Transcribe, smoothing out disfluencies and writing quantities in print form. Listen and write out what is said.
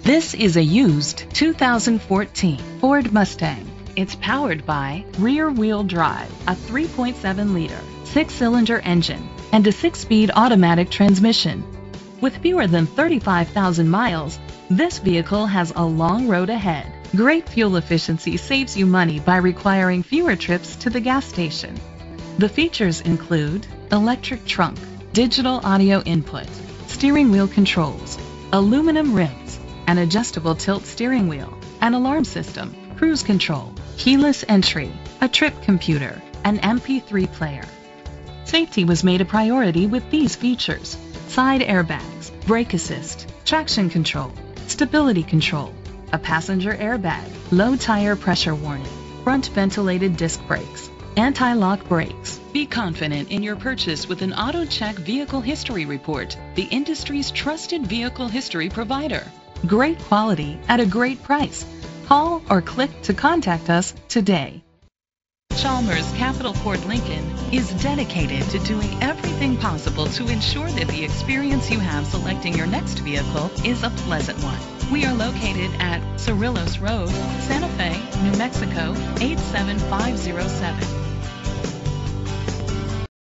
This is a used 2014 Ford Mustang. It's powered by rear-wheel drive, a 3.7-liter, 6-cylinder engine, and a 6-speed automatic transmission. With fewer than 35,000 miles, this vehicle has a long road ahead. Great fuel efficiency saves you money by requiring fewer trips to the gas station. The features include electric trunk, digital audio input, steering wheel controls, aluminum rims, an adjustable tilt steering wheel, an alarm system, cruise control, keyless entry, a trip computer, an MP3 player. Safety was made a priority with these features: side airbags, brake assist, traction control, stability control, a passenger airbag, low tire pressure warning, front ventilated disc brakes, anti-lock brakes. Be confident in your purchase with an AutoCheck Vehicle History Report, the industry's trusted vehicle history provider. Great quality at a great price. Call or click to contact us today. Chalmers Capital Ford Lincoln is dedicated to doing everything possible to ensure that the experience you have selecting your next vehicle is a pleasant one. We are located at Cerrillos Road, Santa Fe, New Mexico 87507.